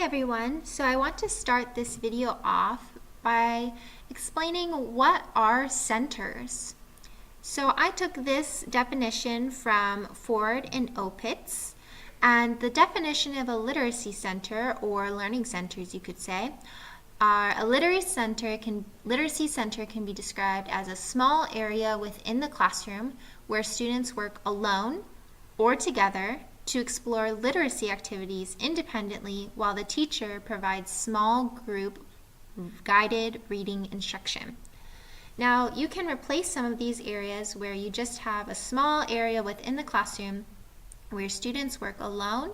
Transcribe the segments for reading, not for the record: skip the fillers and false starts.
everyone. So I want to start this video off by explaining what are centers. So I took this definition from Ford and Opitz, and the definition of a literacy center, or learning centers you could say, are a literacy center can be described as a small area within the classroom where students work alone or together to explore literacy activities independently while the teacher provides small group guided reading instruction. Now, you can replace some of these areas where you just have a small area within the classroom where students work alone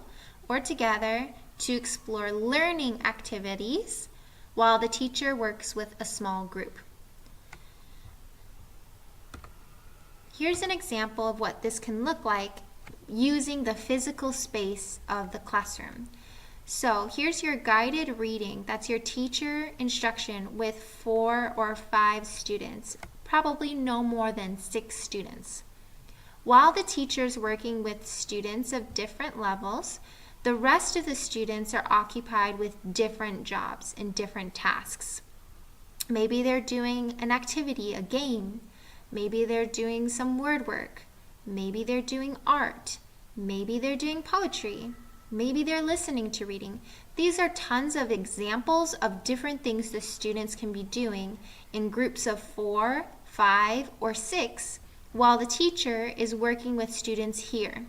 or together to explore learning activities while the teacher works with a small group. Here's an example of what this can look like using the physical space of the classroom. So here's your guided reading. That's your teacher instruction with 4 or 5 students, probably no more than 6 students. While the teacher's working with students of different levels, the rest of the students are occupied with different jobs and different tasks. Maybe they're doing an activity, a game. Maybe they're doing some word work. Maybe they're doing art. Maybe they're doing poetry. Maybe they're listening to reading. These are tons of examples of different things the students can be doing in groups of 4, 5, or 6 while the teacher is working with students here.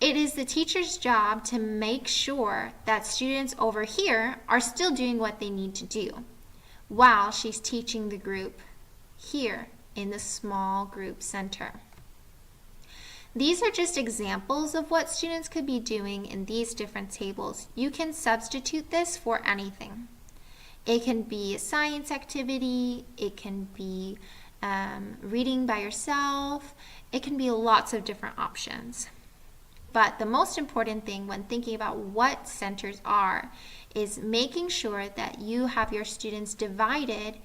It is the teacher's job to make sure that students over here are still doing what they need to do while she's teaching the group here in the small group center. These are just examples of what students could be doing in these different tables. You can substitute this for anything. It can be a science activity, it can be reading by yourself, it can be lots of different options. But the most important thing when thinking about what centers are is making sure that you have your students divided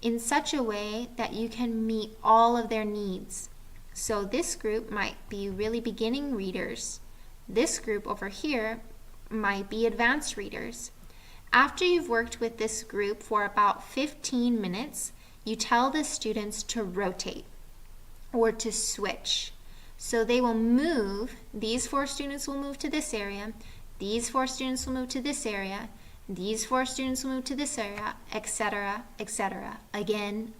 in such a way that you can meet all of their needs. So this group might be really beginning readers. This group over here might be advanced readers. After you've worked with this group for about 15 minutes, you tell the students to rotate or to switch. So they will move, these 4 students will move to this area, these 4 students will move to this area, these 4 students will move to this area, etc., again.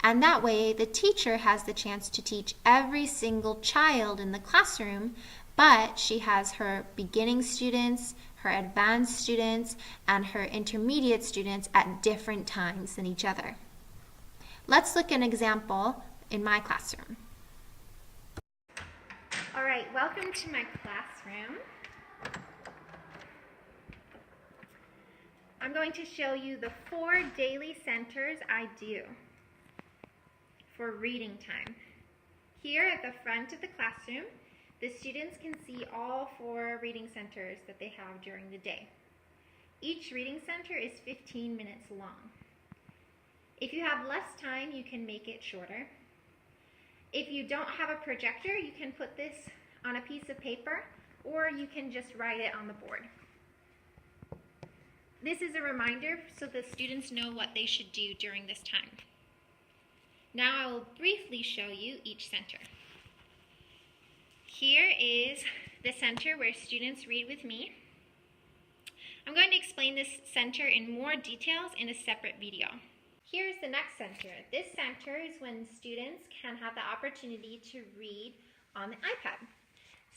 And that way, the teacher has the chance to teach every single child in the classroom, but she has her beginning students, her advanced students, and her intermediate students at different times than each other. Let's look at an example in my classroom. All right, welcome to my classroom. I'm going to show you the 4 daily centers I do for reading time. Here at the front of the classroom, the students can see all 4 reading centers that they have during the day. Each reading center is 15 minutes long. If you have less time, you can make it shorter. If you don't have a projector, you can put this on a piece of paper, or you can just write it on the board. This is a reminder so the students know what they should do during this time. Now I will briefly show you each center. Here is the center where students read with me. I'm going to explain this center in more details in a separate video. Here's the next center. This center is when students can have the opportunity to read on the iPad.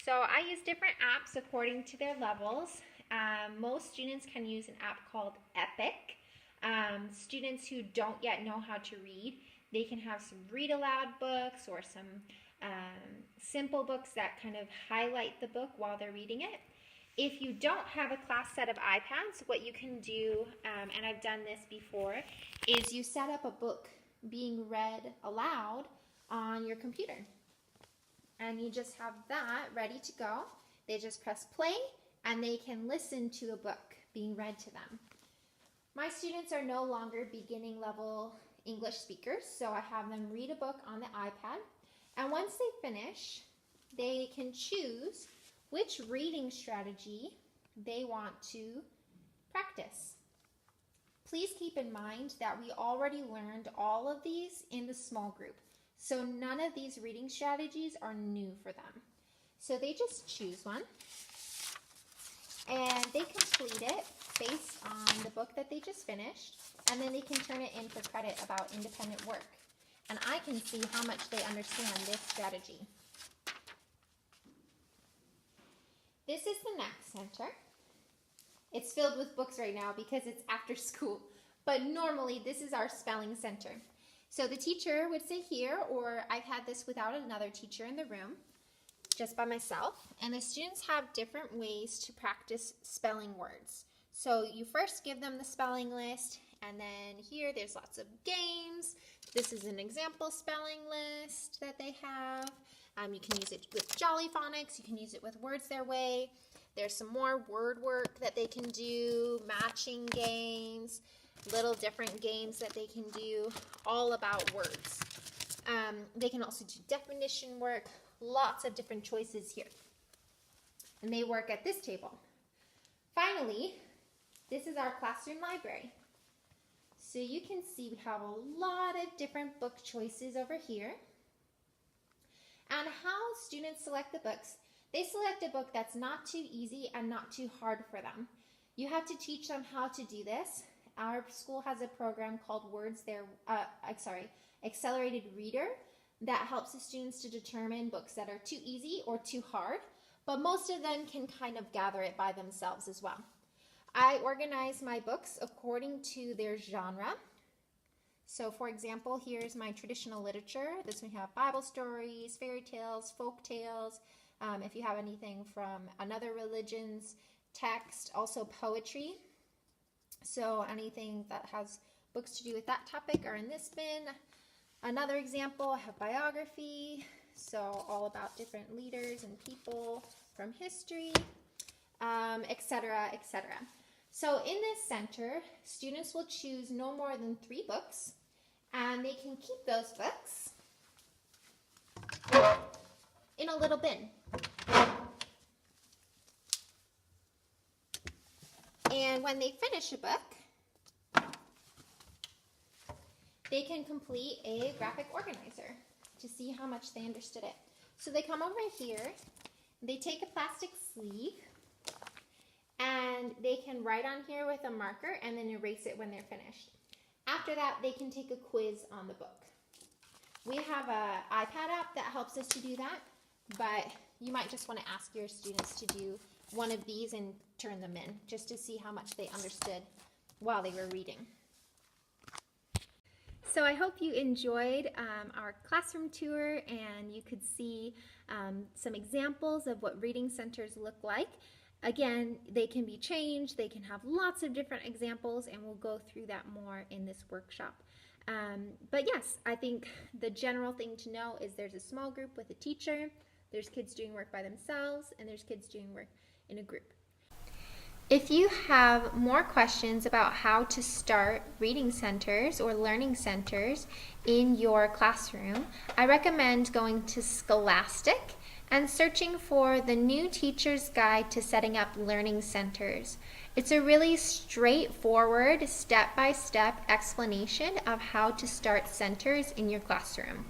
So I use different apps according to their levels. Most students can use an app called Epic. Students who don't yet know how to read, they can have some read aloud books or some simple books that kind of highlight the book while they're reading it. If you don't have a class set of iPads, what you can do, and I've done this before, is you set up a book being read aloud on your computer. And you just have that ready to go. They just press play and they can listen to a book being read to them. My students are no longer beginning level English speakers, so I have them read a book on the iPad. And once they finish, they can choose which reading strategy they want to practice. Please keep in mind that we already learned all of these in the small group, so none of these reading strategies are new for them. So they just choose one, and they complete it based on the book that they just finished, and then they can turn it in for credit about independent work. And I can see how much they understand this strategy. This is the next center. It's filled with books right now because it's after school, but normally this is our spelling center. So the teacher would sit here, or I've had this without another teacher in the room, just by myself, and the students have different ways to practice spelling words. So you first give them the spelling list, and then here there's lots of games. This is an example spelling list that they have. You can use it with Jolly Phonics, you can use it with Words Their Way. There's some more word work that they can do, matching games, little different games that they can do, all about words. They can also do definition work, lots of different choices here. And they work at this table. Finally, this is our classroom library. So you can see we have a lot of different book choices over here. And how students select the books, they select a book that's not too easy and not too hard for them. You have to teach them how to do this. Our school has a program called Accelerated Reader that helps the students to determine books that are too easy or too hard, but most of them can kind of gather it by themselves as well. I organize my books according to their genre. So for example, here's my traditional literature. This one have Bible stories, fairy tales, folk tales. If you have anything from another religion's text, also poetry. So anything that has books to do with that topic are in this bin. Another example, I have biography. So all about different leaders and people from history, etc., etc. So in this center, students will choose no more than 3 books, and they can keep those books in a little bin. And when they finish a book, they can complete a graphic organizer to see how much they understood it. So they come over here, they take a plastic sleeve, and they can write on here with a marker and then erase it when they're finished. After that, they can take a quiz on the book. We have an iPad app that helps us to do that, but you might just want to ask your students to do one of these and turn them in, just to see how much they understood while they were reading. So I hope you enjoyed our classroom tour, and you could see some examples of what reading centers look like. Again, they can be changed, they can have lots of different examples, and we'll go through that more in this workshop. But yes, I think the general thing to know is there's a small group with a teacher, there's kids doing work by themselves, and there's kids doing work in a group. If you have more questions about how to start reading centers or learning centers in your classroom, I recommend going to Scholastic and searching for the New Teacher's Guide to Setting Up Learning Centers. It's a really straightforward, step-by-step explanation of how to start centers in your classroom.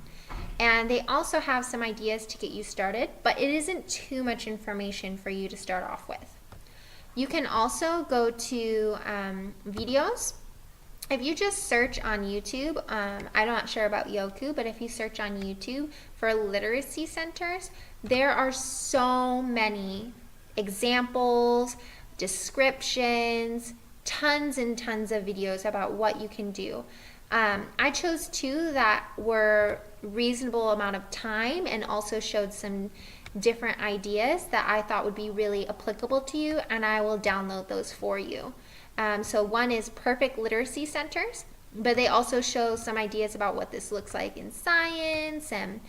And they also have some ideas to get you started, but it isn't too much information for you to start off with. You can also go to videos. If you just search on YouTube, I'm not sure about Youku, but if you search on YouTube for literacy centers, there are so many examples, descriptions, tons and tons of videos about what you can do. I chose 2 that were reasonable amount of time and also showed some different ideas that I thought would be really applicable to you, and I will download those for you. So one is Perfect Literacy Centers, but they also show some ideas about what this looks like in science and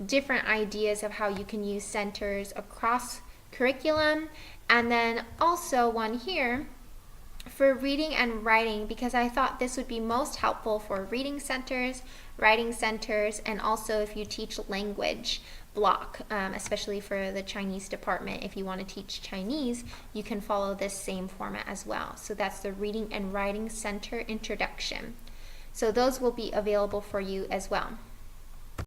different ideas of how you can use centers across curriculum. And then also one here for reading and writing, because I thought this would be most helpful for reading centers, writing centers, and also if you teach language. block, especially for the Chinese department. If you want to teach Chinese, you can follow this same format as well. So that's the Reading and Writing Center Introduction. So those will be available for you as well.